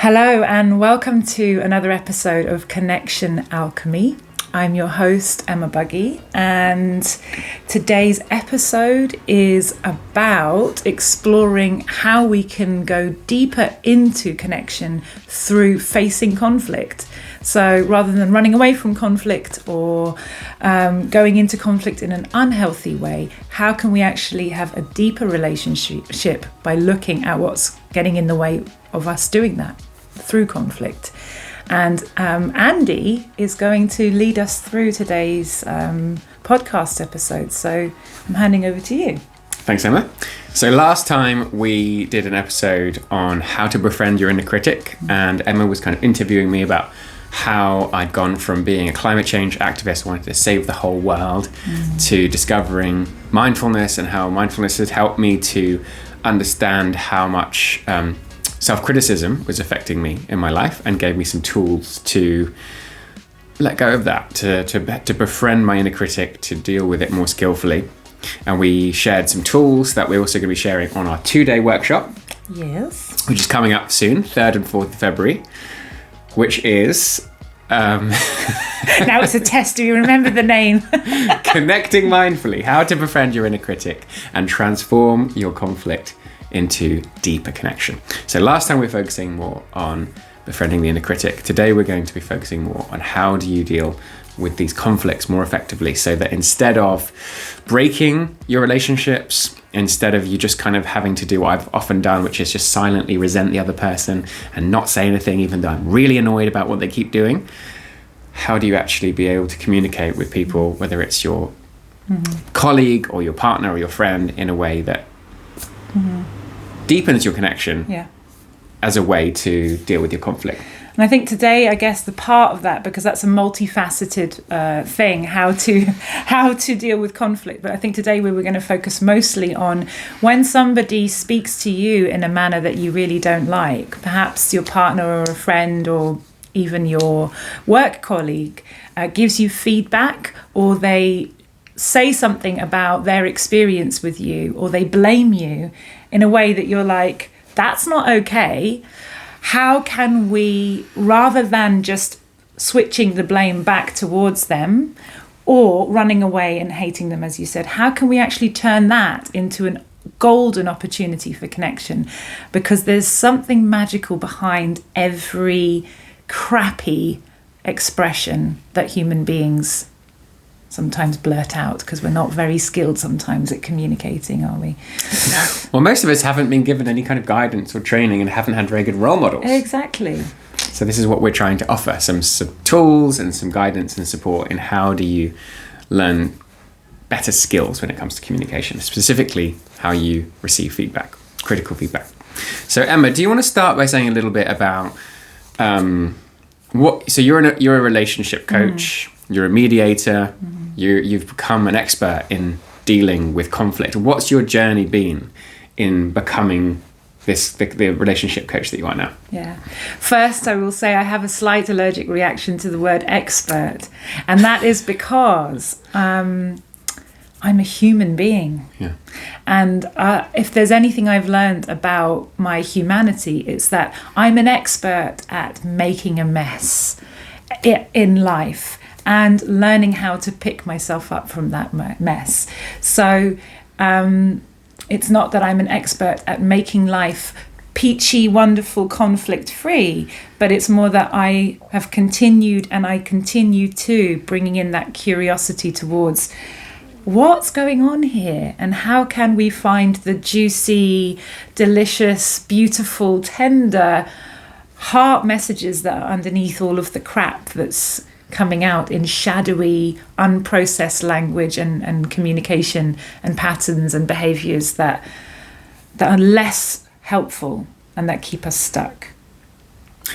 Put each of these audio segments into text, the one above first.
Hello and welcome to another episode of Connection Alchemy. I'm your host, Emma Buggy, and today's episode is about exploring how we can go deeper into connection through facing conflict. So rather than running away from conflict or going into conflict in an unhealthy way, how can we actually have a deeper relationship by looking at what's getting in the way of us doing that through conflict? And Andy is going to lead us through today's podcast episode. So I'm handing over to you. Thanks, Emma. So last time we did an episode on how to befriend your inner critic, and Emma was kind of interviewing me about how I'd gone from being a climate change activist, wanting to save the whole world, to discovering mindfulness, and how mindfulness has helped me to understand how much self-criticism was affecting me in my life, and gave me some tools to let go of that, to befriend my inner critic, to deal with it more skillfully. And we shared some tools that we're also going to be sharing on our 2-day workshop. Yes. Which is coming up soon, 3rd and 4th of February, which is... now it's a test. Do you remember the name? Connecting Mindfully, how to befriend your inner critic and transform your conflict into deeper connection. So last time we were focusing more on befriending the inner critic. Today we're going to be focusing more on how do you deal with these conflicts more effectively, so that instead of breaking your relationships, instead of you just kind of having to do what I've often done, which is just silently resent the other person and not say anything even though I'm really annoyed about what they keep doing, how do you actually be able to communicate with people, whether it's your colleague or your partner or your friend, in a way that deepens your connection as a way to deal with your conflict? And I think today, I guess the part of that, because that's a multifaceted thing, how to deal with conflict. But I think today we were going to focus mostly on when somebody speaks to you in a manner that you really don't like, perhaps your partner or a friend or even your work colleague gives you feedback, or they say something about their experience with you, or they blame you in a way that you're like, that's not okay. How can we, rather than just switching the blame back towards them or running away and hating them, as you said, how can we actually turn that into a golden opportunity for connection? Because there's something magical behind every crappy expression that human beings sometimes blurt out, because we're not very skilled sometimes at communicating, are we? Well, most of us haven't been given any kind of guidance or training and haven't had very good role models. Exactly. So this is what we're trying to offer, some tools and some guidance and support in how do you learn better skills when it comes to communication, specifically how you receive feedback, critical feedback. So Emma, do you want to start by saying a little bit about so you're a relationship coach, you're a mediator, you've become an expert in dealing with conflict. What's your journey been in becoming the relationship coach that you are now? Yeah. First, I will say I have a slight allergic reaction to the word expert, and that is because I'm a human being. Yeah. And if there's anything I've learned about my humanity, it's that I'm an expert at making a mess in life and learning how to pick myself up from that mess. So it's not that I'm an expert at making life peachy, wonderful, conflict-free, but it's more that I have continued, and I continue to, bringing in that curiosity towards what's going on here, and how can we find the juicy, delicious, beautiful, tender heart messages that are underneath all of the crap that's coming out in shadowy, unprocessed language and communication and patterns and behaviours that are less helpful and that keep us stuck.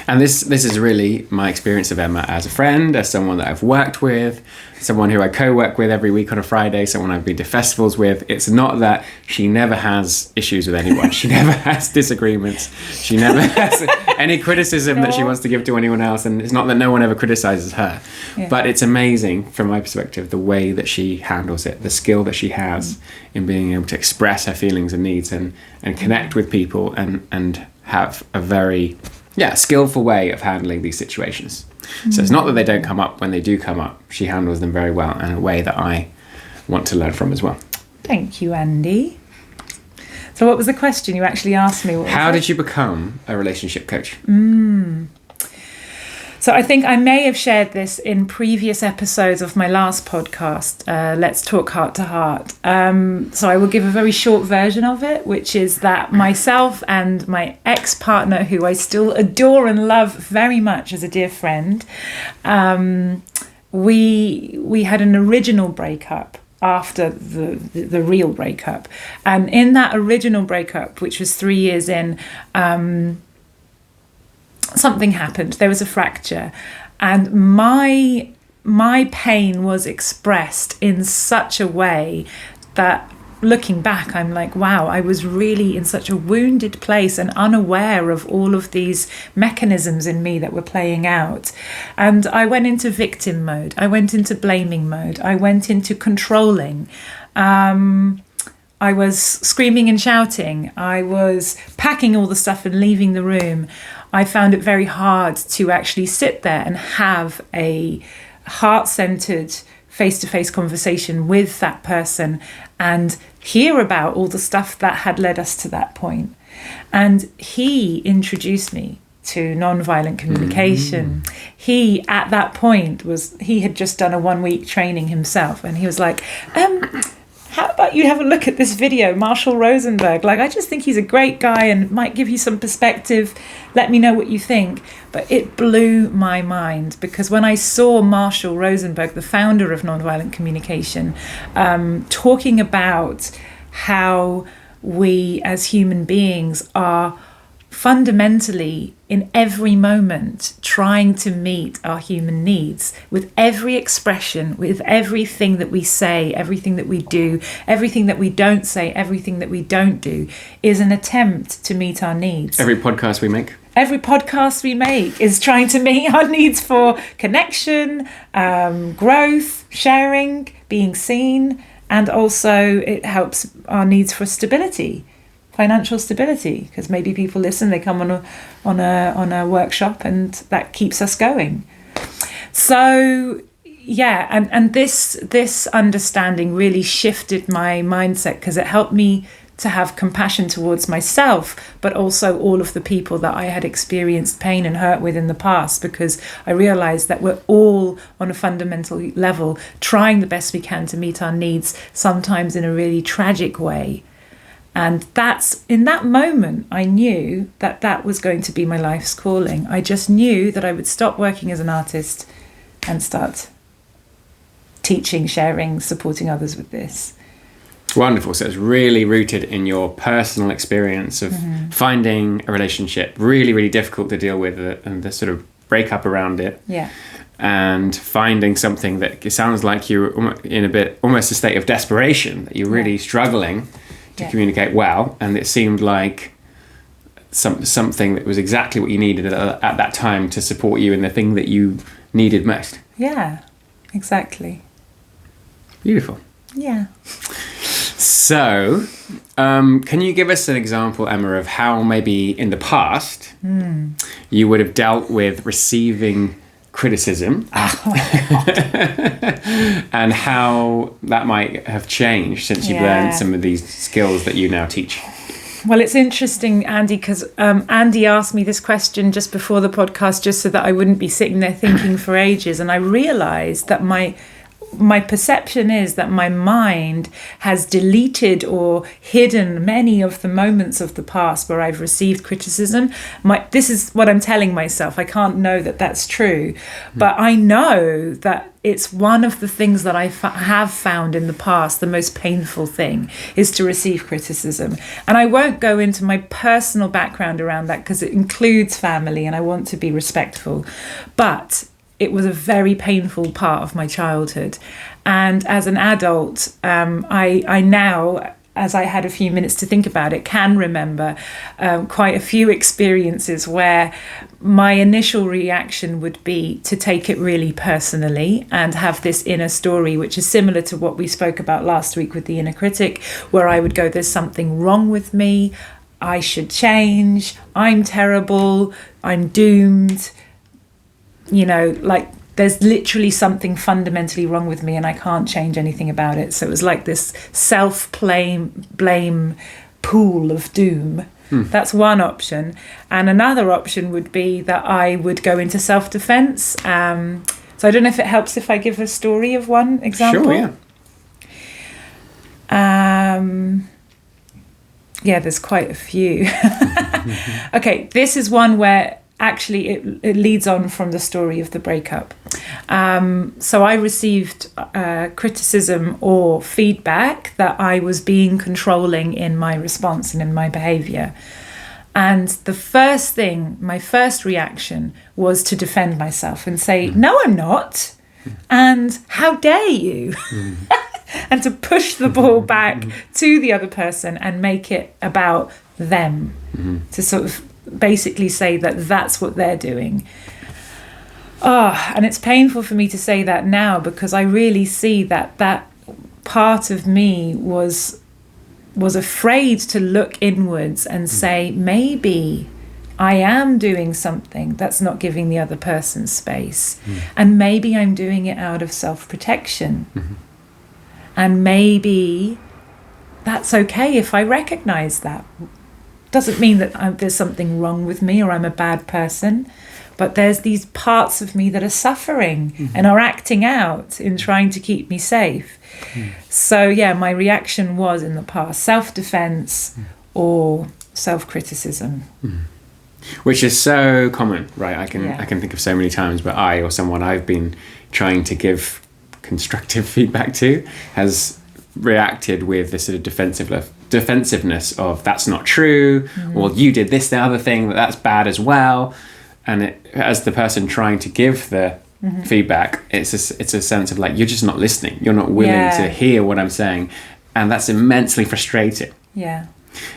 And this is really my experience of Emma as a friend, as someone that I've worked with, someone who I co-work with every week on a Friday, someone I've been to festivals with. It's not that she never has issues with anyone. She never has disagreements. She never has any criticism that she wants to give to anyone else. And it's not that no one ever criticizes her. Yeah. But it's amazing from my perspective, the way that she handles it, the skill that she has in being able to express her feelings and needs and connect with people and have a very skillful way of handling these situations. So it's not that they don't come up. When they do come up, she handles them very well in a way that I want to learn from as well. Thank you, Andy. So what was the question you actually asked me? How did you become a relationship coach? So I think I may have shared this in previous episodes of my last podcast, Let's Talk Heart to Heart. So I will give a very short version of it, which is that myself and my ex-partner, who I still adore and love very much as a dear friend, we had an original breakup after the real breakup. And in that original breakup, which was 3 years in, something happened. There was a fracture, and my pain was expressed in such a way that, looking back, I'm like, wow, I was really in such a wounded place and unaware of all of these mechanisms in me that were playing out. And I went into victim mode. I went into blaming mode. I went into controlling. I was screaming and shouting. I was packing all the stuff and leaving the room. I found it very hard to actually sit there and have a heart-centered, face-to-face conversation with that person and hear about all the stuff that had led us to that point. And he introduced me to nonviolent communication. He, at that point, he had just done a 1-week training himself, and he was like, how about you have a look at this video, Marshall Rosenberg? Like, I just think he's a great guy and might give you some perspective. Let me know what you think. But it blew my mind, because when I saw Marshall Rosenberg, the founder of Nonviolent Communication, talking about how we as human beings are fundamentally in every moment trying to meet our human needs with every expression, with everything that we say, everything that we do, everything that we don't say, everything that we don't do, is an attempt to meet our needs. Every podcast we make is trying to meet our needs for connection, growth, sharing, being seen, and also it helps our needs for stability. Financial stability, because maybe people listen, they come on a workshop, and that keeps us going. So yeah, and this understanding really shifted my mindset, because it helped me to have compassion towards myself, but also all of the people that I had experienced pain and hurt with in the past, because I realized that we're all on a fundamental level trying the best we can to meet our needs, sometimes in a really tragic way. And that's, in that moment, I knew that that was going to be my life's calling. I just knew that I would stop working as an artist and start teaching, sharing, supporting others with this. Wonderful. So it's really rooted in your personal experience of finding a relationship really, really difficult to deal with, and the sort of breakup around it. Yeah. And finding something that it sounds like you're in almost a state of desperation, that you're really struggling to communicate well, and it seemed like something that was exactly what you needed at that time to support you in the thing that you needed most. Yeah, exactly. Beautiful. Yeah. So, can you give us an example, Emma, of how maybe in the past you would have dealt with receiving criticism and how that might have changed since you've learned some of these skills that you now teach? Well, it's interesting, Andy, because Andy asked me this question just before the podcast, just so that I wouldn't be sitting there thinking for ages. And I realized that my perception is that my mind has deleted or hidden many of the moments of the past where I've received criticism. This is what I'm telling myself. I can't know that that's true, but I know that it's one of the things that I have found in the past. The most painful thing is to receive criticism. And I won't go into my personal background around that, because it includes family and I want to be respectful. But it was a very painful part of my childhood. And as an adult, I now, as I had a few minutes to think about it, can remember quite a few experiences where my initial reaction would be to take it really personally and have this inner story, which is similar to what we spoke about last week with the inner critic, where I would go, there's something wrong with me. I should change, I'm terrible, I'm doomed, you know, like there's literally something fundamentally wrong with me and I can't change anything about it. So it was like this blame pool of doom. That's one option. And another option would be that I would go into self-defense. So I don't know if it helps if I give a story of one example. Sure, yeah. Yeah, there's quite a few. Okay, this is one where actually it leads on from the story of the breakup. So I received criticism or feedback that I was being controlling in my response and in my behaviour. And the first thing, my first reaction was to defend myself and say, no, I'm not. And how dare you? And to push the ball back to the other person and make it about them. To sort of basically say that that's what they're doing. And it's painful for me to say that now, because I really see that that part of me was afraid to look inwards and say, maybe I am doing something that's not giving the other person space. And maybe I'm doing it out of self-protection. And maybe that's okay if I recognize that. Doesn't mean that there's something wrong with me or I'm a bad person, but there's these parts of me that are suffering and are acting out in trying to keep me safe. So yeah, my reaction was in the past self-defense or self-criticism. Which is so common, right? I can think of so many times where I or someone I've been trying to give constructive feedback to has reacted with this sort of defensiveness of that's not true, or you did this, the other thing, that's bad as well. And as the person trying to give the feedback, it's a sense of like, you're just not listening, you're not willing to hear what I'm saying, and that's immensely frustrating. And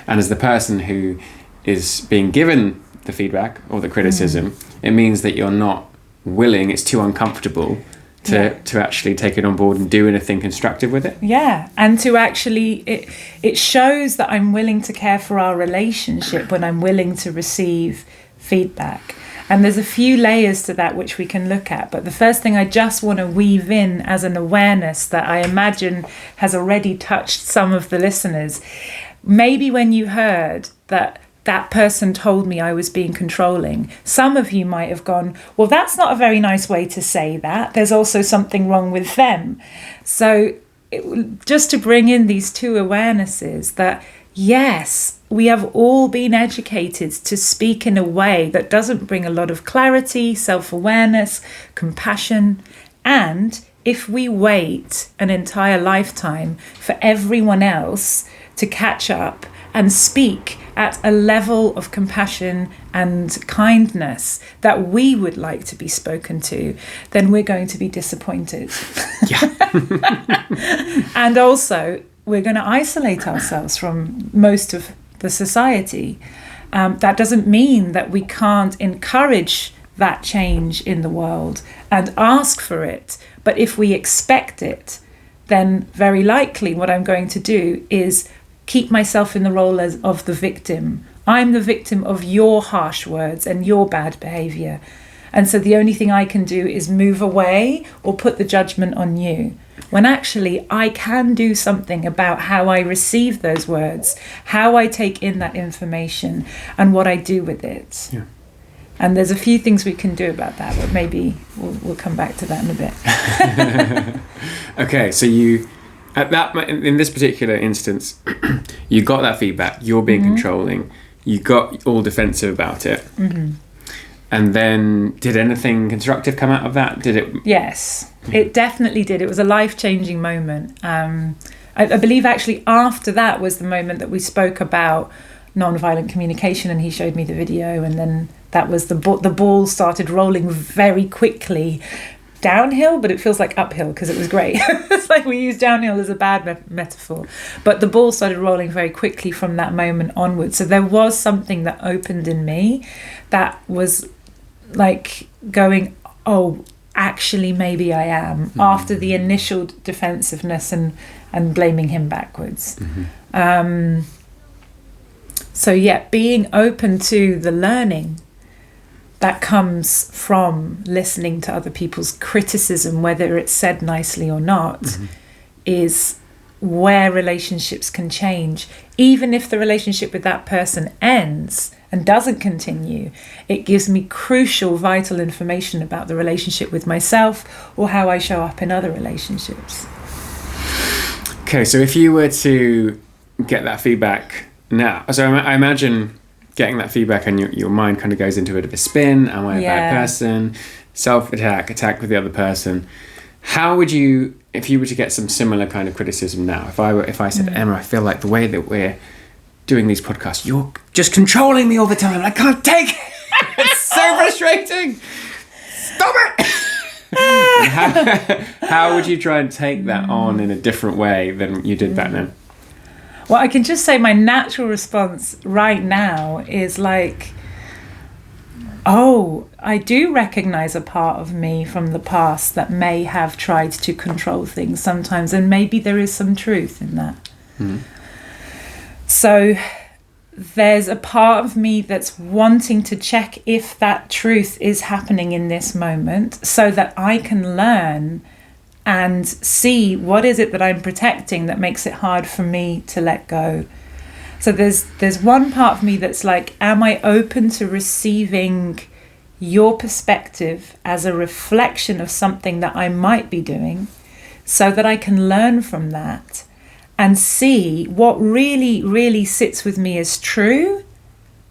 as the person who is being given the feedback or the criticism, it means that you're not willing, it's too uncomfortable to actually take it on board and do anything constructive with it. And to actually, it shows that I'm willing to care for our relationship when I'm willing to receive feedback. And there's a few layers to that which we can look at. But the first thing I just want to weave in as an awareness that I imagine has already touched some of the listeners. Maybe when you heard that person told me I was being controlling, some of you might have gone, well, that's not a very nice way to say that. There's also something wrong with them. So just to bring in these two awarenesses that, yes, we have all been educated to speak in a way that doesn't bring a lot of clarity, self-awareness, compassion. And if we wait an entire lifetime for everyone else to catch up and speak at a level of compassion and kindness that we would like to be spoken to, then we're going to be disappointed. And also, we're going to isolate ourselves from most of the society. That doesn't mean that we can't encourage that change in the world and ask for it. But if we expect it, then very likely what I'm going to do is keep myself in the role of the victim. I'm the victim of your harsh words and your bad behaviour. And so the only thing I can do is move away or put the judgment on you. When actually I can do something about how I receive those words, how I take in that information, and what I do with it. And there's a few things we can do about that, but maybe we'll come back to that in a bit. Okay, so you... in this particular instance, you got that feedback, you're being controlling, you got all defensive about it. And then did anything constructive come out of that? Did it? Yes, it definitely did. It was a life-changing moment. I believe actually after that was the moment that we spoke about nonviolent communication, and he showed me the video, and then that was the ball started rolling very quickly downhill, but it feels like uphill because it was great. It's like we use downhill as a bad metaphor, but the ball started rolling very quickly from that moment onwards. So there was something that opened in me that was like going, oh, actually maybe I am, after the initial defensiveness and blaming him backwards. So yeah, being open to the learning that comes from listening to other people's criticism, whether it's said nicely or not, is where relationships can change. Even if the relationship with that person ends and doesn't continue, it gives me crucial, vital information about the relationship with myself or how I show up in other relationships. Okay, so if you were to get that feedback now, so I imagine getting that feedback and your mind kind of goes into a bit of a spin. Am I a bad person? Self-attack, attack with the other person. How would you, if you were to get some similar kind of criticism now, if I said, Emma, I feel like the way that we're doing these podcasts, you're just controlling me all the time. I can't take it. It's so frustrating. Stop it. How would you try and take that on in a different way than you did back then? Well, I can just say my natural response right now is like, oh, I do recognize a part of me from the past that may have tried to control things sometimes, and maybe there is some truth in that. So there's a part of me that's wanting to check if that truth is happening in this moment so that I can learn and see what is it that I'm protecting that makes it hard for me to let go. So there's one part of me that's like, am I open to receiving your perspective as a reflection of something that I might be doing so that I can learn from that and see what really, really sits with me as true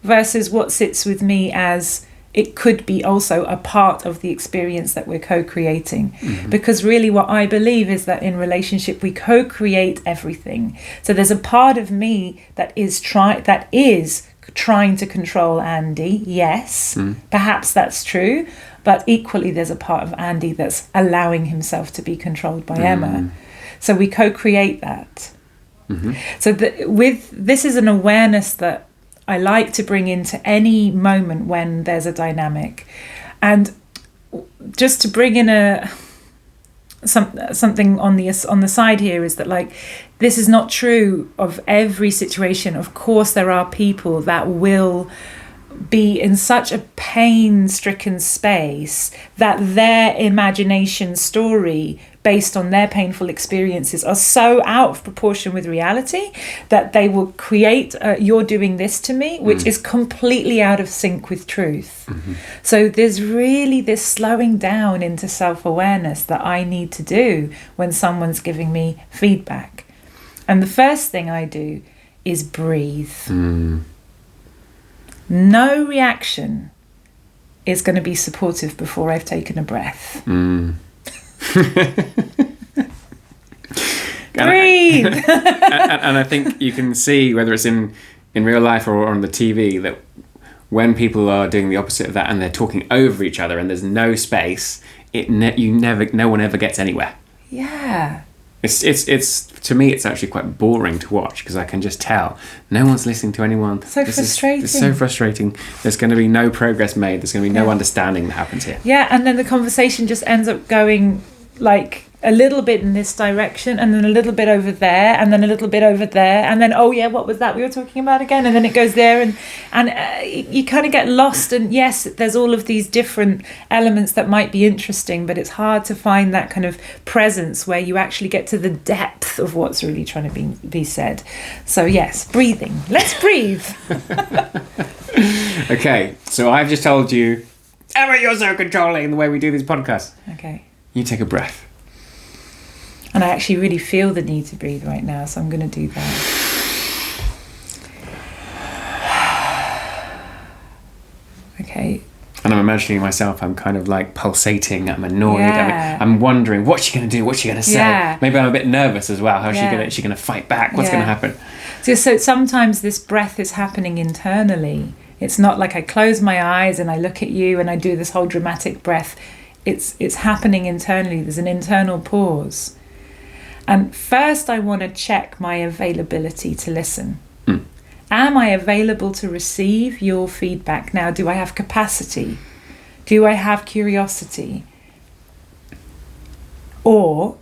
versus what sits with me as it could be also a part of the experience that we're co-creating. Because really what I believe is that in relationship we co-create everything. So there's a part of me that is trying to control Andy. Yes, perhaps that's true, but equally there's a part of Andy that's allowing himself to be controlled by Emma. So we co-create that. So this is an awareness that I like to bring into any moment when there's a dynamic. And just to bring in something on the side here is that, like, this is not true of every situation. Of course, there are people that will be in such a pain-stricken space that their imagination story based on their painful experiences are so out of proportion with reality that they will create you're doing this to me, which is completely out of sync with truth. So there's really this slowing down into self-awareness that I need to do when someone's giving me feedback. And the first thing I do is breathe. No reaction is going to be supportive before I've taken a breath. Breathe. and I think you can see, whether it's in real life or on the TV, that when people are doing the opposite of that and they're talking over each other and there's no space, no one ever gets anywhere. Yeah. It's to me, it's actually quite boring to watch because I can just tell no one's listening to anyone. Frustrating. It's so frustrating. There's going to be no progress made. There's going to be no understanding that happens here. Yeah, and then the conversation just ends up going like a little bit in this direction and then a little bit over there and then a little bit over there and then, oh yeah, what was that we were talking about again? And then it goes there and you kind of get lost. And yes, there's all of these different elements that might be interesting, but it's hard to find that kind of presence where you actually get to the depth of what's really trying to be said. So yes, breathing. Let's breathe. Okay, so I've just told you, Emma, you're so controlling in the way we do these podcasts. Okay. You take a breath. And I actually really feel the need to breathe right now, so I'm going to do that. Okay. And I'm imagining myself, I'm kind of like pulsating, I'm annoyed, I'm wondering, what's she going to do, what's she going to say? Yeah. Maybe I'm a bit nervous as well. How's she going to fight back? What's going to happen? So sometimes this breath is happening internally. It's not like I close my eyes and I look at you and I do this whole dramatic breath. It's happening internally. There's an internal pause. And first I want to check my availability to listen. Am I available to receive your feedback now? Do I have capacity? Do I have curiosity? Or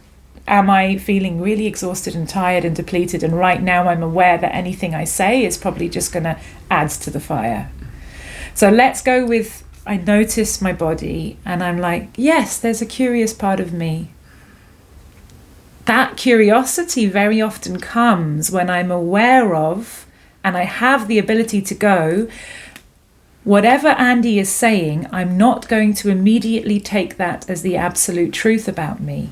am I feeling really exhausted and tired and depleted, and right now I'm aware that anything I say is probably just going to add to the fire. So let's go with, I notice my body and I'm like, yes, there's a curious part of me. That curiosity very often comes when I'm aware of, and I have the ability to go, whatever Andy is saying, I'm not going to immediately take that as the absolute truth about me.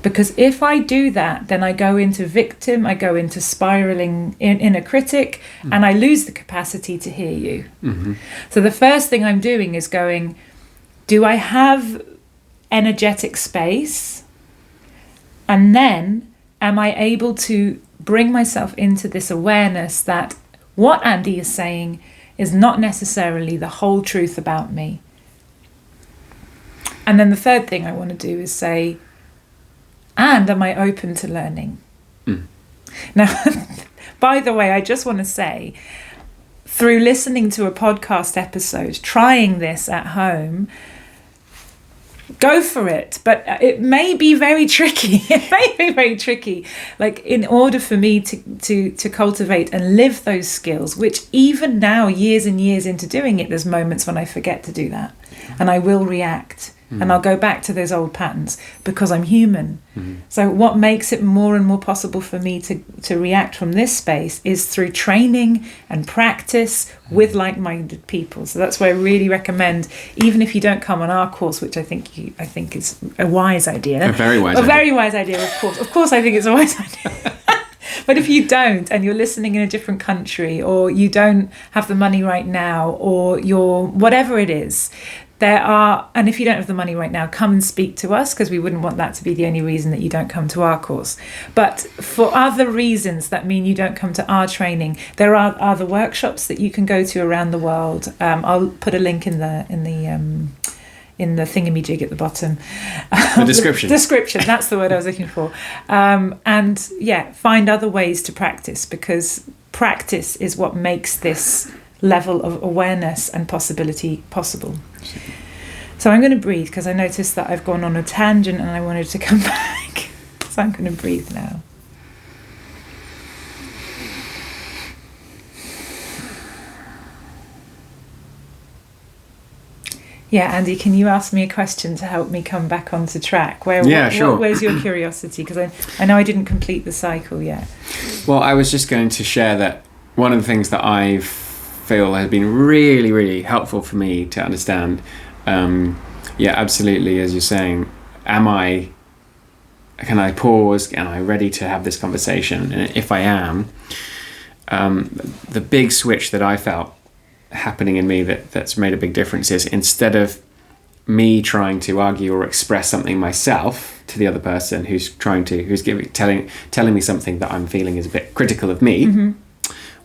Because if I do that, then I go into victim, I go into spiraling in a critic, and I lose the capacity to hear you. So the first thing I'm doing is going, do I have energetic space? And then am I able to bring myself into this awareness that what Andy is saying is not necessarily the whole truth about me. And then the third thing I want to do is say, and am I open to learning? Now, by the way, I just want to say, through listening to a podcast episode, trying this at home, go for it, but it may be very tricky. It may be very tricky. Like, in order for me to cultivate and live those skills, which even now, years and years into doing it, there's moments when I forget to do that, and I will react, and I'll go back to those old patterns because I'm human. So what makes it more and more possible for me to react from this space is through training and practice with like-minded people. So that's why I really recommend, even if you don't come on our course, which I think is a wise idea. A very wise idea, of course. Of course, I think it's a wise idea. But if you don't, and you're listening in a different country, or you don't have the money right now, or you're whatever it is, and if you don't have the money right now, come and speak to us, because we wouldn't want that to be the only reason that you don't come to our course. But for other reasons that mean you don't come to our training, there are other workshops that you can go to around the world. I'll put a link in the thingamajig at the bottom. The description. Description, that's the word I was looking for. And yeah, find other ways to practice, because practice is what makes this level of awareness and possibility possible. So I'm going to breathe, because I noticed that I've gone on a tangent and I wanted to come back. So I'm going to breathe now. Yeah, Andy, can you ask me a question to help me come back onto track? Sure. Where's your curiosity? Because I know I didn't complete the cycle yet. Well, I was just going to share that one of the things that I feel has been really, really helpful for me to understand, absolutely, as you're saying, can I pause? Am I ready to have this conversation? And if I am, the big switch that I felt happening in me that's made a big difference is, instead me trying to argue or express something myself to the other person who's telling me something that I'm feeling is a bit critical of me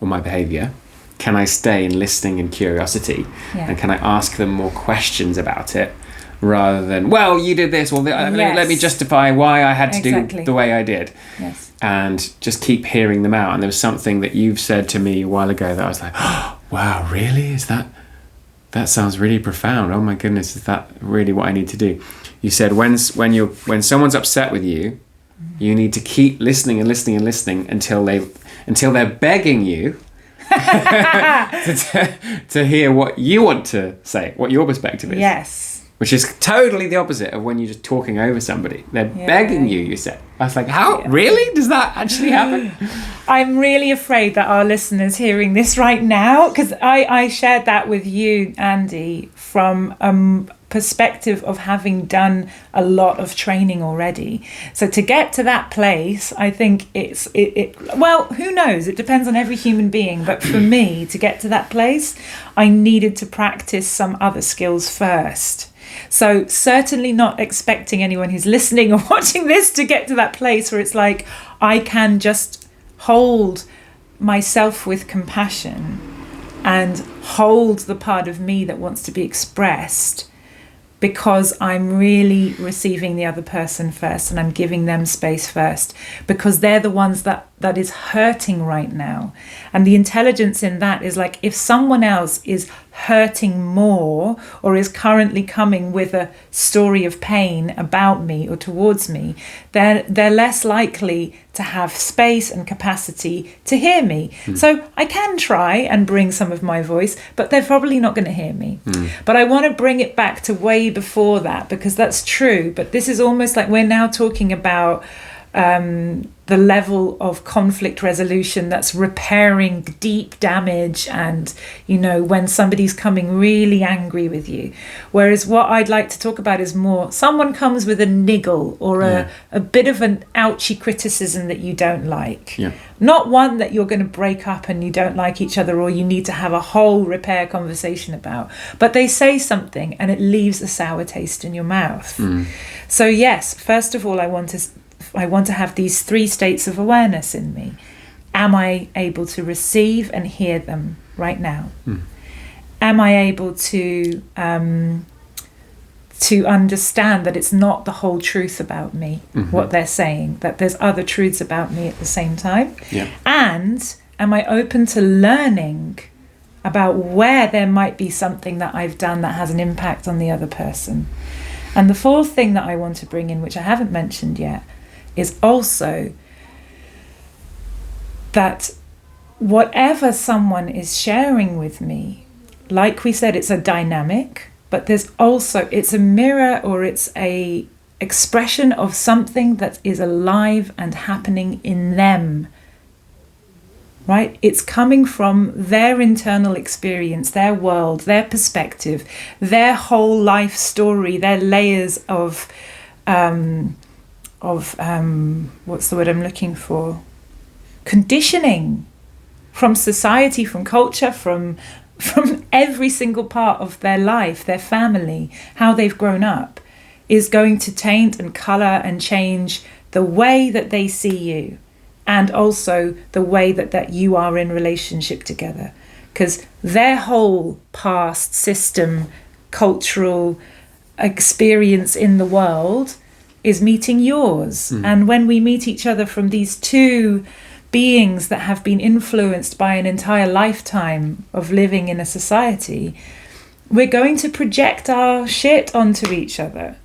or my behavior, can I stay in listening and curiosity? Yeah. And can I ask them more questions about it, rather than, well, you did this, well, let me justify why I had to do the way I did. Yes. And just keep hearing them out. And there was something that you've said to me a while ago that I was like, oh, wow, really? Is that sounds really profound. Oh my goodness, is that really what I need to do? You said when someone's upset with you, you need to keep listening and listening and listening until they're begging you to hear what you want to say, what your perspective is. Yes. Which is totally the opposite of when you're just talking over somebody. They're begging you said. I was like, how? Yeah. Really? Does that actually happen? I'm really afraid that our listeners hearing this right now, because I shared that with you, Andy, from a perspective of having done a lot of training already. So to get to that place, I think well, who knows? It depends on every human being. But for me, to get to that place, I needed to practice some other skills first. So certainly not expecting anyone who's listening or watching this to get to that place where it's like, I can just hold myself with compassion and hold the part of me that wants to be expressed, because I'm really receiving the other person first and I'm giving them space first, because they're the ones that that is hurting right now. And the intelligence in that is like, if someone else is hurting more or is currently coming with a story of pain about me or towards me, they're less likely to have space and capacity to hear me. So I can try and bring some of my voice, but they're probably not going to hear me. But I want to bring it back to way before that, because that's true. But this is almost like we're now talking about the level of conflict resolution that's repairing deep damage, and when somebody's coming really angry with you. Whereas what I'd like to talk about is more someone comes with a niggle or a bit of an ouchy criticism that you don't like. Not one that you're going to break up and you don't like each other or you need to have a whole repair conversation about, but they say something and it leaves a sour taste in your mouth. So yes, first of all, I want to have these 3 states of awareness in me. Am I able to receive and hear them right now? Am I able to understand that it's not the whole truth about me, what they're saying, that there's other truths about me at the same time? And am I open to learning about where there might be something that I've done that has an impact on the other person? And the 4th thing that I want to bring in, which I haven't mentioned yet, is also that whatever someone is sharing with me, like we said, it's a dynamic, but there's also, it's a mirror or it's a expression of something that is alive and happening in them, right? It's coming from their internal experience, their world, their perspective, their whole life story, their layers of what's the word I'm looking for? Conditioning from society, from culture, from every single part of their life, their family, how they've grown up, is going to taint and colour and change the way that they see you, and also the way that you are in relationship together. Because their whole past system, cultural experience in the world is meeting yours. And when we meet each other from these 2 beings that have been influenced by an entire lifetime of living in a society, we're going to project our shit onto each other.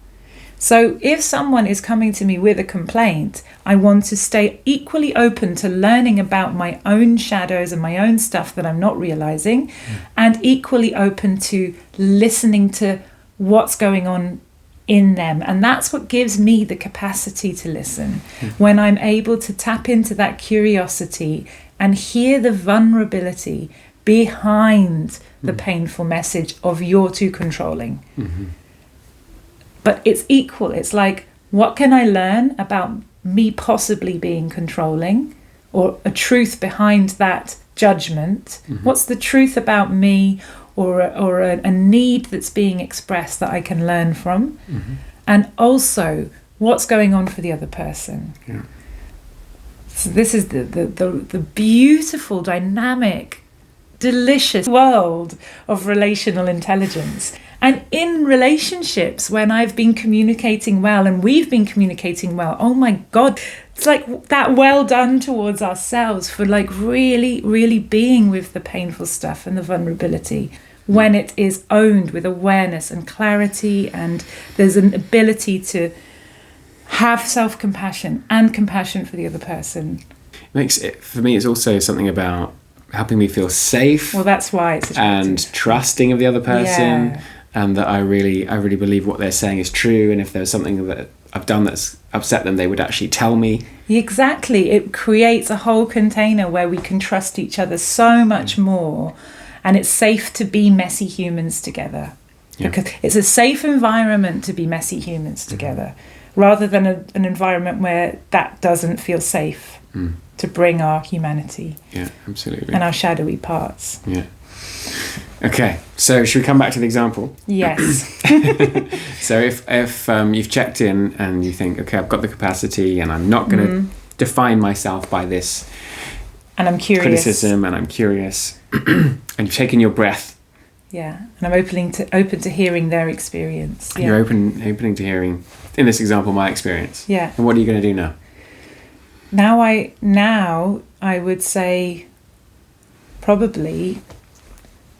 So if someone is coming to me with a complaint, I want to stay equally open to learning about my own shadows and my own stuff that I'm not realizing, and equally open to listening to what's going on in them. And that's what gives me the capacity to listen, when I'm able to tap into that curiosity and hear the vulnerability behind the painful message of you're too controlling. But it's equal. It's like, what can I learn about me possibly being controlling, or a truth behind that judgment? What's the truth about me, or a need that's being expressed that I can learn from? And also, what's going on for the other person? So this is the beautiful, dynamic, delicious world of relational intelligence. And in relationships, when I've been communicating well and we've been communicating well, oh my God, it's like that well done towards ourselves for like really, really being with the painful stuff and the vulnerability, when it is owned with awareness and clarity, and there's an ability to have self-compassion and compassion for the other person. Makes it, for me, it's also something about helping me feel safe. Well, that's why it's and trusting of the other person. And that I really believe what they're saying is true, and if there's something that I've done that's upset them, they would actually tell me. Exactly. It creates a whole container where we can trust each other so much more, and it's safe to be messy humans together. Because it's a safe environment to be messy humans together, rather than an environment where that doesn't feel safe to bring our humanity. Yeah, absolutely. And our shadowy parts. Yeah. Okay, so should we come back to the example? Yes. So if you've checked in and you think, okay, I've got the capacity and I'm not going to define myself by this, and I'm curious, criticism, and I'm curious, and you've taken your breath. Yeah, and I'm open to hearing their experience. Yeah. You're opening to hearing, in this example, my experience. Yeah. And what are you going to do now? now I would say probably,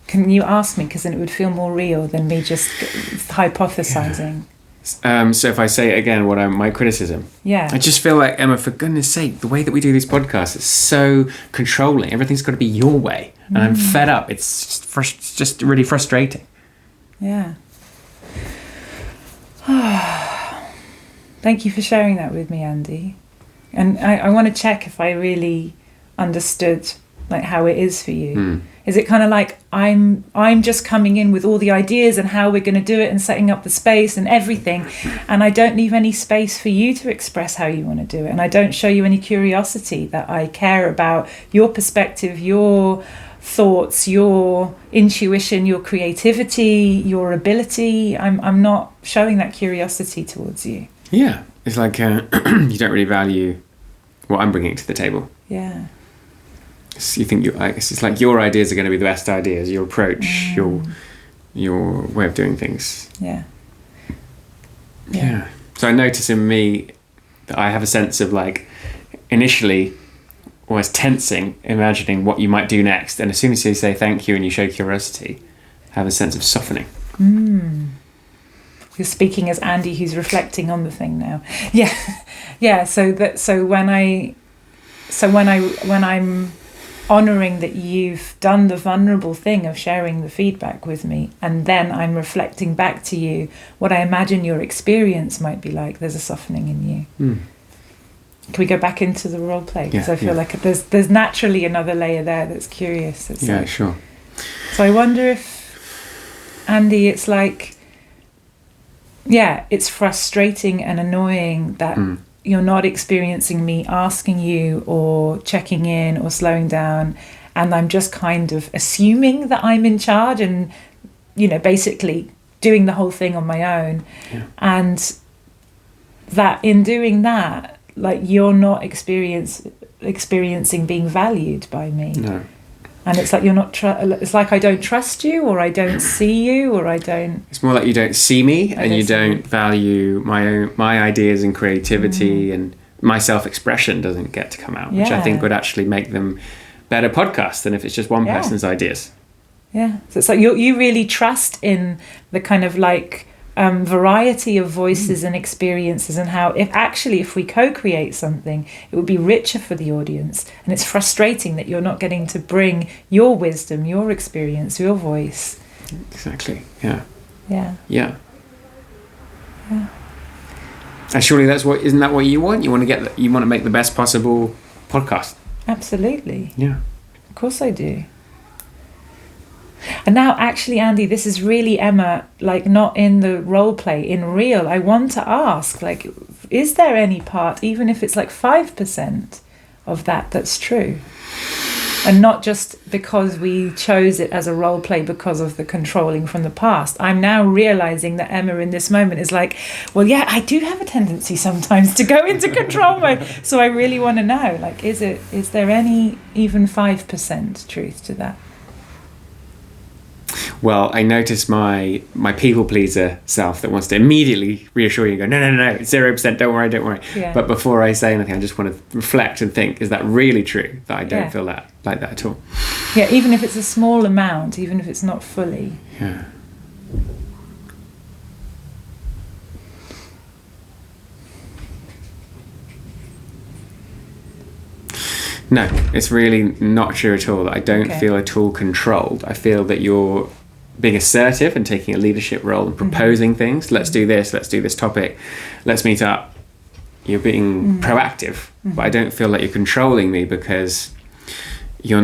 can you ask me, because then it would feel more real than me just hypothesizing. So if I say again my criticism, I just feel like, Emma, for goodness sake, the way that we do these podcasts is so controlling. Everything's got to be your way, and I'm fed up. It's just really frustrating. Yeah. Thank you for sharing that with me, Andy. And I want to check if I really understood like how it is for you. Is it kind of like I'm just coming in with all the ideas and how we're going to do it and setting up the space and everything, and I don't leave any space for you to express how you want to do it, and I don't show you any curiosity that I care about your perspective, your thoughts, your intuition, your creativity, your ability. I'm not showing that curiosity towards you. Yeah, it's like you don't really value what I'm bringing to the table. Yeah. You think it's like your ideas are going to be the best ideas, your approach, your way of doing things. Yeah. So I notice in me that I have a sense of like initially almost tensing, imagining what you might do next, and as soon as you say thank you and you show curiosity, I have a sense of softening. You're speaking as Andy, who's reflecting on the thing now. Yeah. So when I'm honouring that you've done the vulnerable thing of sharing the feedback with me, and then I'm reflecting back to you what I imagine your experience might be like, there's a softening in you. Can we go back into the role play? Because I feel like there's naturally another layer there that's curious. Sure. So I wonder if, Andy, it's like, it's frustrating and annoying that you're not experiencing me asking you or checking in or slowing down, and I'm just kind of assuming that I'm in charge and, basically doing the whole thing on my own. And that in doing that, like, you're not experiencing being valued by me. No. And it's like you're not. It's like I don't trust you, or I don't see you, or I don't. It's more like you don't see me, and you don't value my ideas and creativity, and my self-expression doesn't get to come out, which I think would actually make them better podcasts than if it's just one person's ideas. Yeah, so it's like you really trust in the kind of like variety of voices and experiences, and how if we co-create something, it would be richer for the audience. And it's frustrating that you're not getting to bring your wisdom, your experience, your voice. Exactly. Yeah. And surely isn't that what you want? You want to make the best possible podcast. Absolutely. Yeah. Of course I do. And now, actually, Andy, this is really Emma, like, not in the role play, in real. I want to ask, like, is there any part, even if it's like 5% of that's true? And not just because we chose it as a role play because of the controlling from the past. I'm now realizing that Emma in this moment is like, well, yeah, I do have a tendency sometimes to go into control mode. So I really want to know, like, is there any even 5% truth to that? Well, I notice my people pleaser self that wants to immediately reassure you and go, no, it's 0%, don't worry. Yeah. But before I say anything, I just want to reflect and think, is that really true, that I don't feel like that at all? Yeah, even if it's a small amount, even if it's not fully. Yeah. No, it's really not true at all. I don't feel at all controlled. I feel that you're being assertive and taking a leadership role and proposing things. Let's do this topic. Let's meet up. You're being proactive, but I don't feel like you're controlling me, because you're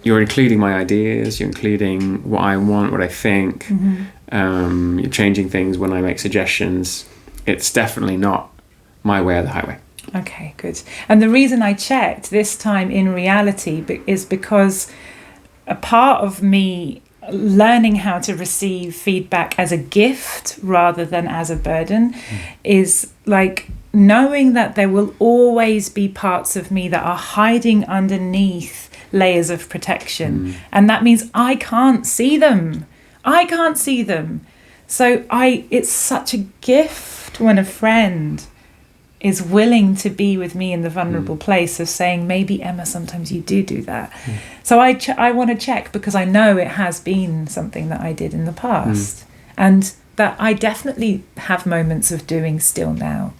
including my ideas, you're including what I want, what I think. You're changing things when I make suggestions. It's definitely not my way or the highway. Okay, good. And the reason I checked this time in reality is because a part of me learning how to receive feedback as a gift rather than as a burden is like knowing that there will always be parts of me that are hiding underneath layers of protection. And that means I can't see them. So it's such a gift when a friend is willing to be with me in the vulnerable place of saying, maybe Emma, sometimes you do that. So I want to check, because I know it has been something that I did in the past, and that I definitely have moments of doing still now.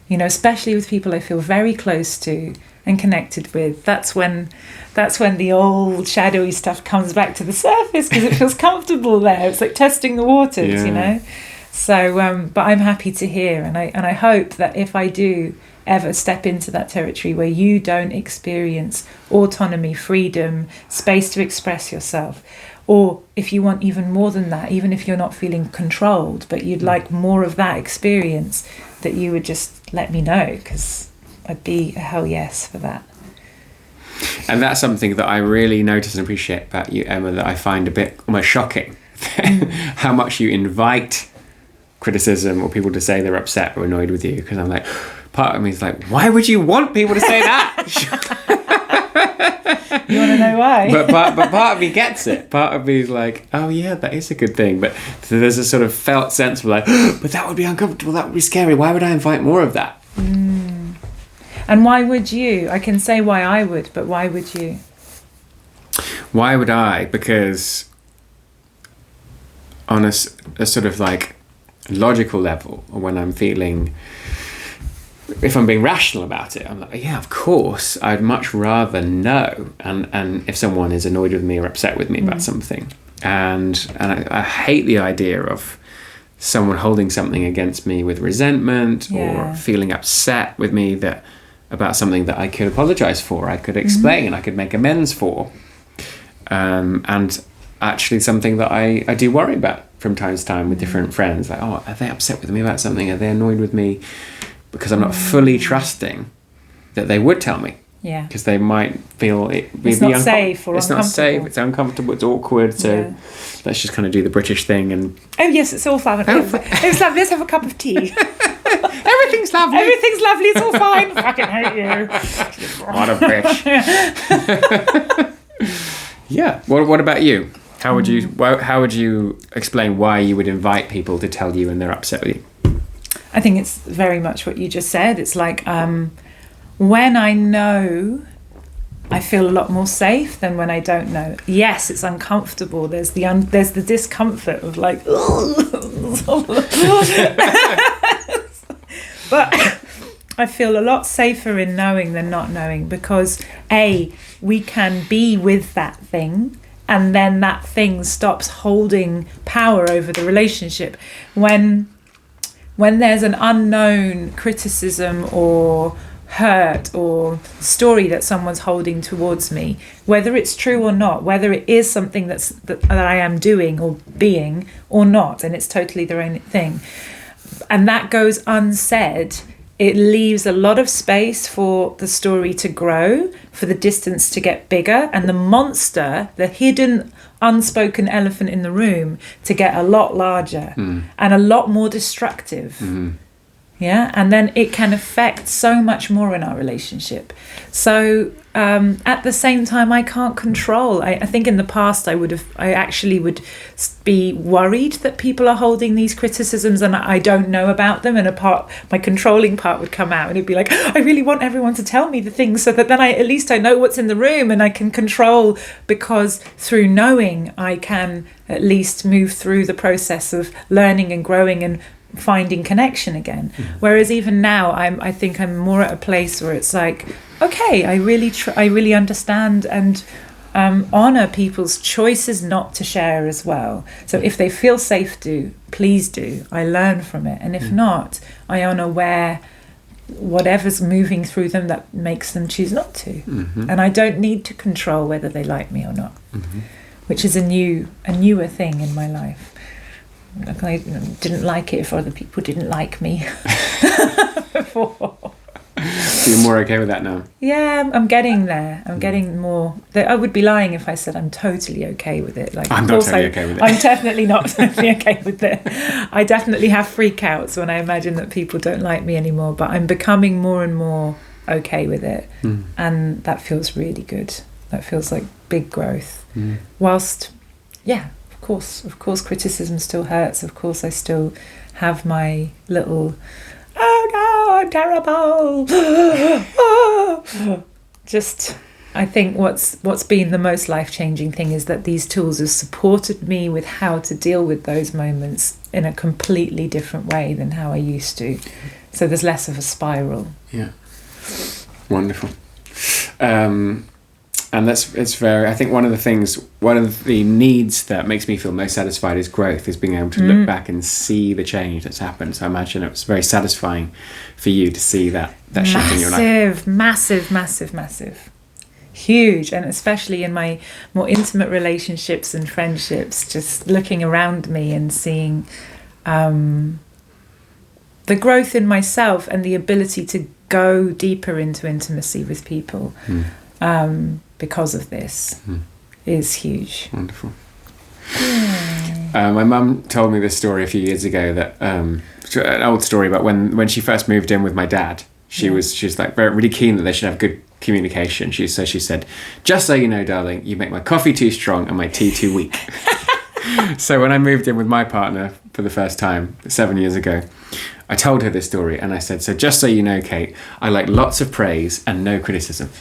You know, especially with people I feel very close to and connected with. That's when the old shadowy stuff comes back to the surface, because it feels comfortable there. It's like testing the waters, you know. So, but I'm happy to hear, and I hope that if I do ever step into that territory where you don't experience autonomy, freedom, space to express yourself, or if you want even more than that, even if you're not feeling controlled, but you'd like more of that experience, that you would just let me know, because I'd be a hell yes for that. And that's something that I really notice and appreciate about you, Emma, that I find a bit almost shocking. How much you invite criticism or people to say they're upset or annoyed with you, because I'm like, part of me is like, why would you want people to say that? You want to know why? but part of me gets it. Part of me is like, oh yeah, that is a good thing. But there's a sort of felt sense of like, but that would be uncomfortable, that would be scary, why would I invite more of that? And why would you? I can say why I would, but why would you? Why would I? Because on a sort of like logical level, or when I'm feeling, if I'm being rational about it, I'm like, yeah, of course, I'd much rather know. And if someone is annoyed with me or upset with me about something, and I hate the idea of someone holding something against me with resentment or feeling upset with me about something that I could apologize for, I could explain, I could make amends for, and actually something that I do worry about from time to time with different friends, like, oh, are they upset with me about something? Are they annoyed with me? Because I'm not fully trusting that they would tell me. Yeah. Because they might feel it's not safe or it's uncomfortable. not safe, it's uncomfortable, it's awkward, so let's just kind of do the British thing and... Oh yes, it's all fun. It's lovely, let's have a cup of tea. Everything's lovely. Everything's lovely, it's all fine. Fucking hate you. What a bitch. Yeah. What about you? How would you explain why you would invite people to tell you when they're upset with you? I think it's very much what you just said. It's like when I know, I feel a lot more safe than when I don't know. Yes, it's uncomfortable. There's the discomfort of like, but I feel a lot safer in knowing than not knowing, because we can be with that thing, and then that thing stops holding power over the relationship. When there's an unknown criticism or hurt or story that someone's holding towards me, whether it's true or not, whether it is something that I am doing or being or not, and it's totally their own thing, and that goes unsaid, it leaves a lot of space for the story to grow, for the distance to get bigger, and the monster, the hidden, unspoken elephant in the room, to get a lot larger and a lot more destructive. Yeah, and then it can affect so much more in our relationship. So at the same time, I can't control. I think in the past I actually would be worried that people are holding these criticisms and I don't know about them, and my controlling part would come out and it'd be like, I really want everyone to tell me the things so that then at least I know what's in the room and I can control, because through knowing I can at least move through the process of learning and growing and finding connection again. Whereas even now I think I'm more at a place where it's like, okay, I really understand and honor people's choices not to share as well. So if they feel safe to, please do. I learn from it, and if not, I honor whatever's moving through them that makes them choose not to. And I don't need to control whether they like me or not, which is a newer thing in my life. I didn't like it if other people didn't like me before. So you're more okay with that now? Yeah, I'm getting there. I'm getting more. I would be lying if I said I'm totally okay with it. Like, I'm not totally okay with it. I'm definitely not totally okay with it. I definitely have freakouts when I imagine that people don't like me anymore, but I'm becoming more and more okay with it. And that feels really good. That feels like big growth. Whilst, of course criticism still hurts. Of course I still have my little, oh no, I'm terrible. Just, I think what's been the most life-changing thing is that these tools have supported me with how to deal with those moments in a completely different way than how I used to. So there's less of a spiral. Yeah. Wonderful. And I think one of the needs that makes me feel most satisfied is growth, is being able to look back and see the change that's happened. So I imagine it was very satisfying for you to see that shift in your life. Massive. Huge. And especially in my more intimate relationships and friendships, just looking around me and seeing the growth in myself and the ability to go deeper into intimacy with people. Because of this is huge. Wonderful. My mum told me this story a few years ago, that an old story about when she first moved in with my dad. She was like really keen that they should have good communication. She said, "Just so you know, darling, you make my coffee too strong and my tea too weak." So when I moved in with my partner for the first time 7 years ago, I told her this story and I said, "So just so you know, Kate, I like lots of praise and no criticism."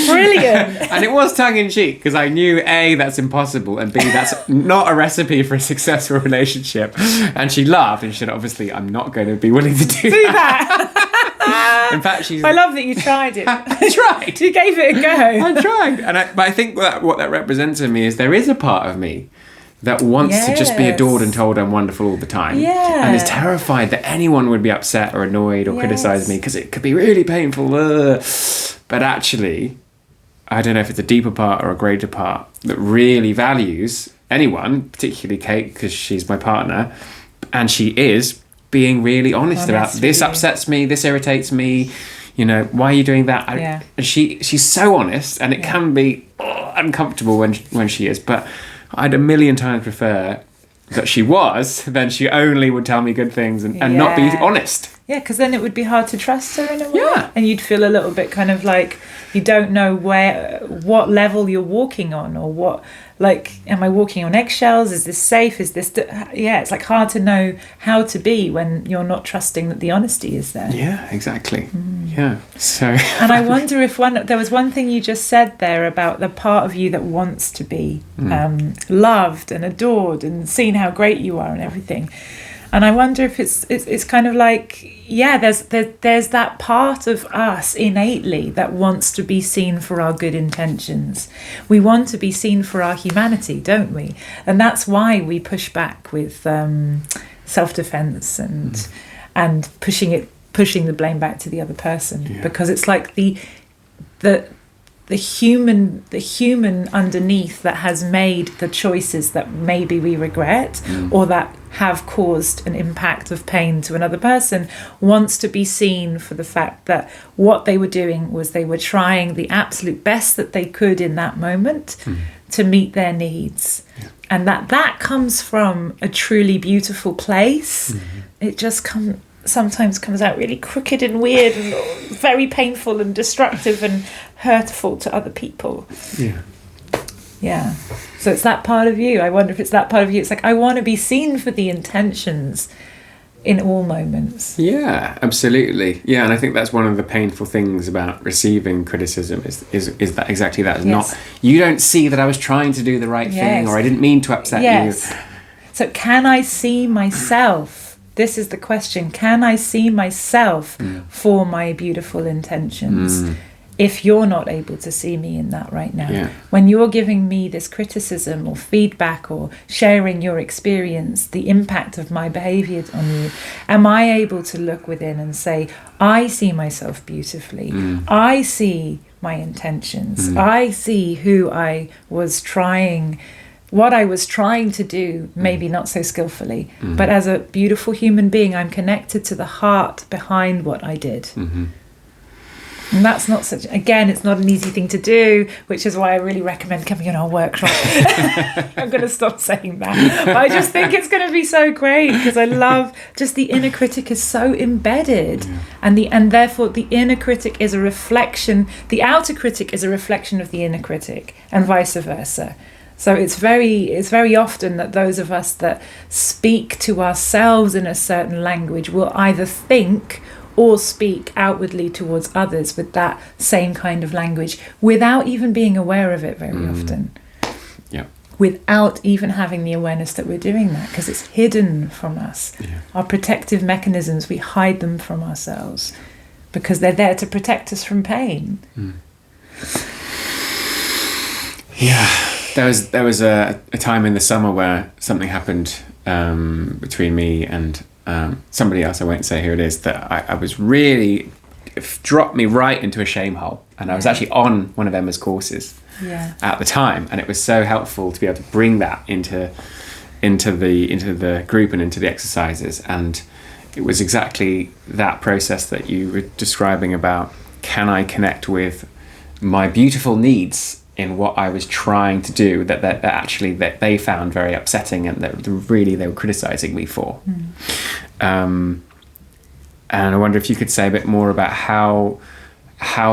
Brilliant. And it was tongue-in-cheek, because I knew A, that's impossible, and B, that's not a recipe for a successful relationship. And she laughed and she said, obviously I'm not going to be willing to do that. In fact, I love that you tried it. I tried. You gave it a go. I tried. But I think what that represents in me is there is a part of me that wants to just be adored and told I'm wonderful all the time. Yeah. And is terrified that anyone would be upset or annoyed or criticise me, because it could be really painful. But actually, I don't know if it's a deeper part or a greater part that really values anyone, particularly Kate, because she's my partner, and she is being really honest about, this upsets me, this irritates me, why are you doing that? And she's so honest, and it can be uncomfortable when she is, but I'd a million times prefer that she was than she only would tell me good things and not be honest. Yeah, because then it would be hard to trust her in a way. Yeah. And you'd feel a little bit kind of like you don't know what level you're walking on, or what, like, am I walking on eggshells? Is this safe? Is this... it's like hard to know how to be when you're not trusting that the honesty is there. Yeah, exactly. Yeah. So... And I wonder if there was one thing you just said there about the part of you that wants to be loved and adored and seen how great you are and everything. And I wonder if it's kind of like, there's that part of us innately that wants to be seen for our good intentions. We want to be seen for our humanity, don't we? And that's why we push back with self-defense and pushing the blame back to the other person, because it's like the human underneath that has made the choices that maybe we regret or that have caused an impact of pain to another person wants to be seen for the fact that what they were doing was they were trying the absolute best that they could in that moment to meet their needs. And that comes from a truly beautiful place. It just sometimes comes out really crooked and weird and very painful and destructive and hurtful to other people. Yeah. So it's that part of you. I wonder if it's that part of you. It's like, I want to be seen for the intentions in all moments. Yeah, absolutely. Yeah, and I think that's one of the painful things about receiving criticism is that exactly that. Not, you don't see that I was trying to do the right thing, or I didn't mean to upset you. So can I see myself? This is the question. Can I see myself for my beautiful intentions? If you're not able to see me in that right now, when you're giving me this criticism or feedback or sharing your experience, the impact of my behaviour on you, am I able to look within and say, I see myself beautifully, I see my intentions, I see who I was trying, what I was trying to do, maybe not so skillfully, but as a beautiful human being, I'm connected to the heart behind what I did. And that's not it's not an easy thing to do, which is why I really recommend coming on our workshop. I'm going to stop saying that. But I just think it's going to be so great, because I love just the inner critic is so embedded. And therefore the inner critic is a reflection, the outer critic is a reflection of the inner critic, and vice versa. So it's very often that those of us that speak to ourselves in a certain language will either think or speak outwardly towards others with that same kind of language without even being aware of it very often. Yeah. Without even having the awareness that we're doing that, because it's hidden from us. Yeah. Our protective mechanisms, we hide them from ourselves because they're there to protect us from pain. Yeah. There was a time in the summer where something happened between me and somebody else, I won't say who it is, that I was really, it dropped me right into a shame hole. And I was actually on one of Emma's courses at the time, and it was so helpful to be able to bring that into the group and into the exercises. And it was exactly that process that you were describing about, can I connect with my beautiful needs in what I was trying to do that they found very upsetting and that really they were criticizing me for. And I wonder if you could say a bit more about how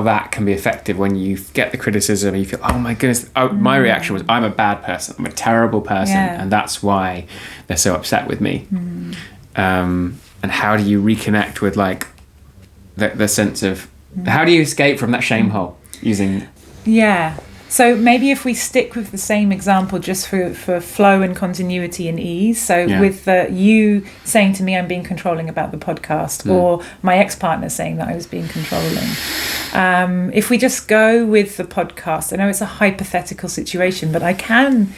that can be effective when you get the criticism and you feel, oh my goodness, my reaction was, I'm a bad person, I'm a terrible person, and that's why they're so upset with me. And how do you reconnect with like the sense of, how do you escape from that shame hole using... So maybe if we stick with the same example just for flow and continuity and ease. So with you saying to me I'm being controlling about the podcast, or my ex-partner saying that I was being controlling. If we just go with the podcast, I know it's a hypothetical situation, but I can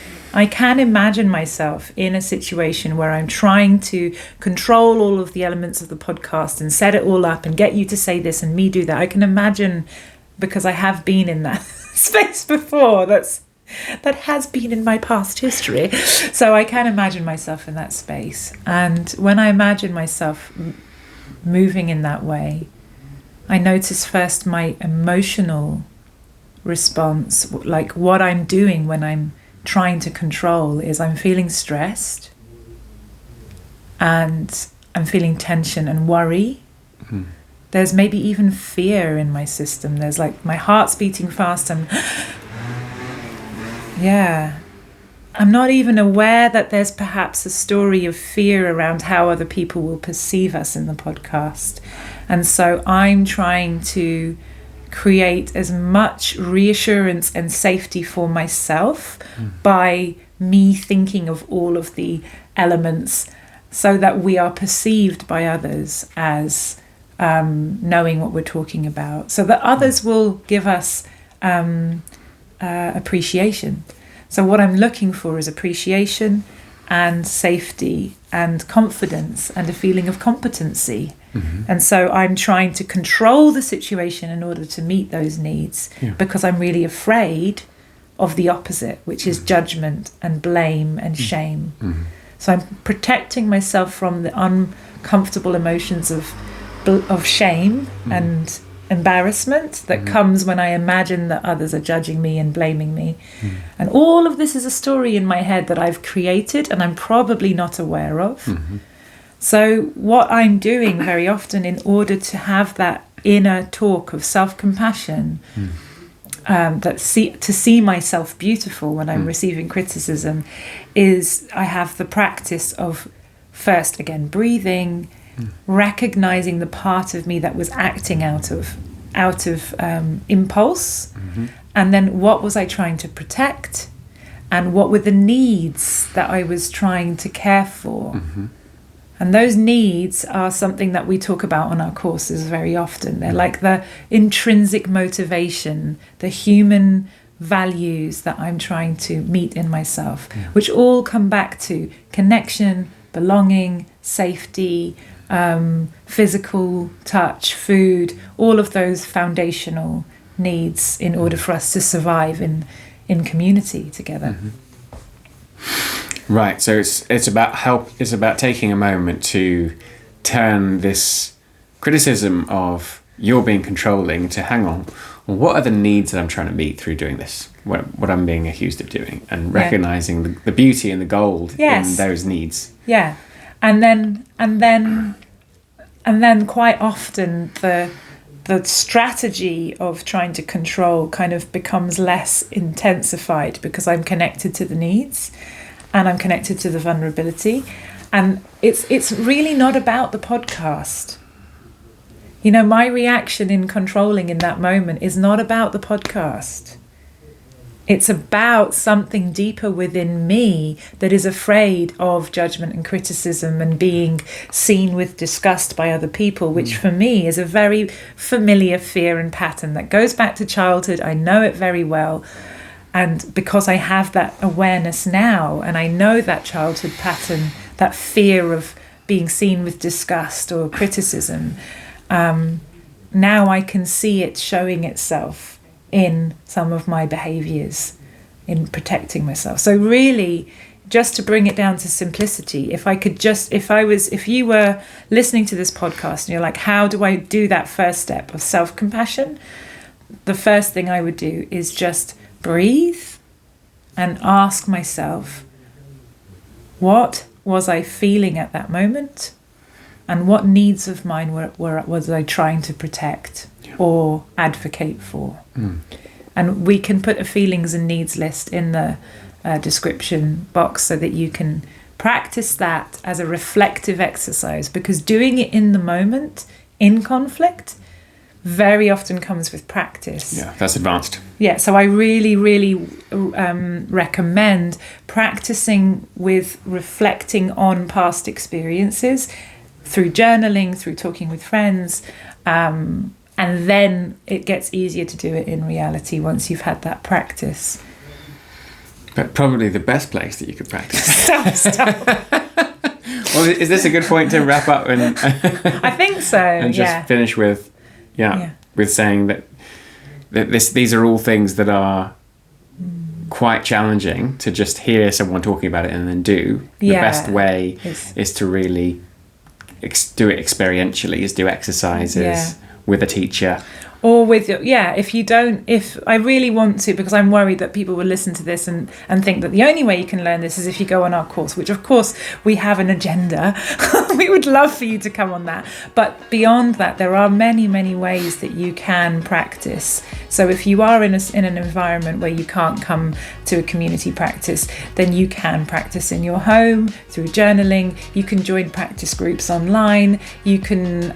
imagine myself in a situation where I'm trying to control all of the elements of the podcast and set it all up and get you to say this and me do that. I can imagine, because I have been in that space before, that has been in my past history, so I can imagine myself in that space. And when I imagine myself moving in that way, I notice first my emotional response, like what I'm doing when I'm trying to control, is I'm feeling stressed and I'm feeling tension and worry. There's maybe even fear in my system. There's like my heart's beating fast and I'm not even aware that there's perhaps a story of fear around how other people will perceive us in the podcast. And so I'm trying to create as much reassurance and safety for myself by me thinking of all of the elements so that we are perceived by others as knowing what we're talking about, so that others will give us appreciation. So what I'm looking for is appreciation and safety and confidence and a feeling of competency. And so I'm trying to control the situation in order to meet those needs, because I'm really afraid of the opposite, which is judgment and blame and shame. So I'm protecting myself from the uncomfortable emotions of shame and embarrassment that comes when I imagine that others are judging me and blaming me. And all of this is a story in my head that I've created and I'm probably not aware of. So what I'm doing very often in order to have that inner talk of self-compassion, to see myself beautiful when I'm receiving criticism, is I have the practice of first, again, breathing, recognizing the part of me that was acting out of impulse, and then what was I trying to protect, and what were the needs that I was trying to care for. And those needs are something that we talk about on our courses very often. They're like the intrinsic motivation, the human values that I'm trying to meet in myself, which all come back to connection, belonging, safety, physical touch, food, all of those foundational needs in order for us to survive in community together. Right, so it's about taking a moment to turn this criticism of you're being controlling to, hang on, what are the needs that I'm trying to meet through doing this, what I'm being accused of doing, and recognizing the beauty and the gold in those needs. And then quite often the strategy of trying to control kind of becomes less intensified because I'm connected to the needs and I'm connected to the vulnerability. And it's really not about the podcast. You know, my reaction in controlling in that moment is not about the podcast. It's about something deeper within me that is afraid of judgment and criticism and being seen with disgust by other people, which for me is a very familiar fear and pattern that goes back to childhood. I know it very well. And because I have that awareness now, and I know that childhood pattern, that fear of being seen with disgust or criticism, now I can see it showing itself in some of my behaviors in protecting myself. So really, just to bring it down to simplicity, if you were listening to this podcast and you're like, how do I do that first step of self-compassion? The first thing I would do is just breathe and ask myself, what was I feeling at that moment? And what needs of mine was I trying to protect or advocate for? And we can put a feelings and needs list in the description box so that you can practice that as a reflective exercise, because doing it in the moment, in conflict, very often comes with practice. Yeah, that's advanced. Yeah, so I really, really recommend practicing with reflecting on past experiences through journaling, through talking with friends, and then it gets easier to do it in reality once you've had that practice. But probably the best place that you could practice. Stop. Well, is this a good point to wrap up and I think so. And just finish with, with saying that these are all things that are quite challenging to just hear someone talking about it and then do. The best way is to really do it experientially, is do exercises with a teacher. Or with if I really want to, because I'm worried that people will listen to this and think that the only way you can learn this is if you go on our course, which of course we have an agenda. We would love for you to come on that. But beyond that, there are many, many ways that you can practice. So if you are in an environment where you can't come to a community practice, then you can practice in your home through journaling. You can join practice groups online. You can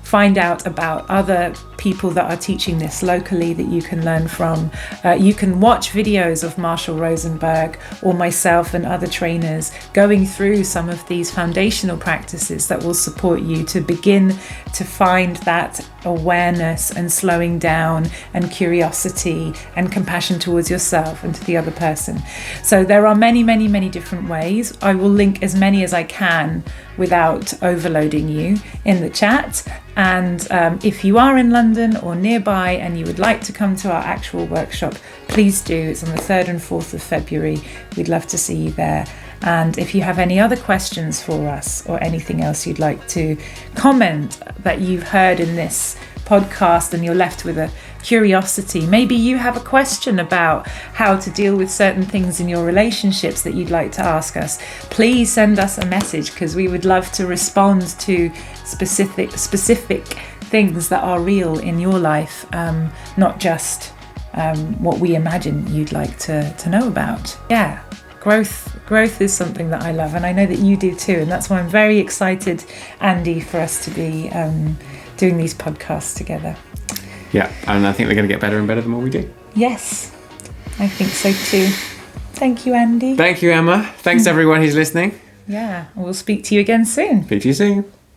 find out about other people that are teaching this locally that you can learn from. You can watch videos of Marshall Rosenberg or myself and other trainers going through some of these foundational practices that will support you to begin to find that awareness and slowing down and curiosity and compassion towards yourself and to the other person. So there are many, many, many different ways. I will link as many as I can without overloading you in the chat. And if you are in London or nearby and you would like to come to our actual workshop, please do. It's on the 3rd and 4th of February. We'd love to see you there. And if you have any other questions for us or anything else you'd like to comment that you've heard in this podcast and you're left with a curiosity, maybe you have a question about how to deal with certain things in your relationships that you'd like to ask us, please send us a message, because we would love to respond to specific things that are real in your life, not just what we imagine you'd like to know about. Growth is something that I love, and I know that you do too, and that's why I'm very excited, Andy, for us to be doing these podcasts together. Yeah, and I think they're going to get better and better the more we do. Yes, I think so too. Thank you, Andy. Thank you, Emma. Thanks everyone who's listening. Yeah, we'll speak to you again soon. Speak to you soon.